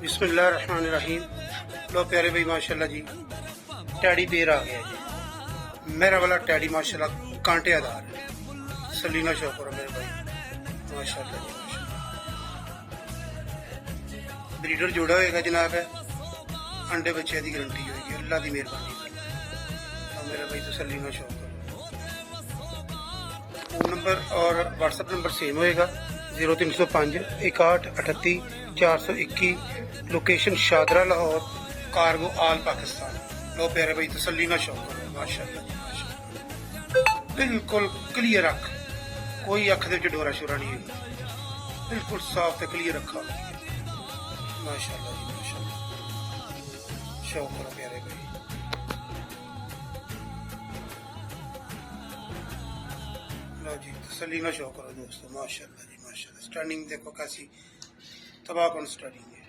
बिस्मिल्लाहिर्रहमानिर्रहीम। लो प्यारे भाई माशाल्लाह जी टैडी बेर आ गया जी। मेरा वाला टैडी माशाल्लाह कांटेदार है। सलीना शो करो मेरे भाई माशाल्लाह जी माशाल्लाह। ब्रीडर जोड़ा होएगा जनाब है, अंडे बच्चे की गारंटी होगी, अल्लाह की मेहरबानी। तो मेरे भाई तो सलीना शो करो। फोन नंबर और व्हाट्सएप नंबर सेम होएगा 0305 61 38 421। लोकेशन शादरा लाहौर, कार्गो आल पाकिस्तान। लो प्यारे भाई तसल्ली ना शौक करो माशाल्लाह जी माशाल्लाह। बिल्कुल क्लियर अख, कोई अख दे डोरा शोरा नहीं है, बिल्कुल साफ ते क्लियर रखा माशाल्लाह जी माशाल्लाह। शौक करो प्यारे भाई। लो जी तसल्ली ना शौक करो दोस्तों माशाल्लाह जी माशाल्लाह। स्टैंडिंग देखो कैसी तबाह कौन स्टैंडिंग है।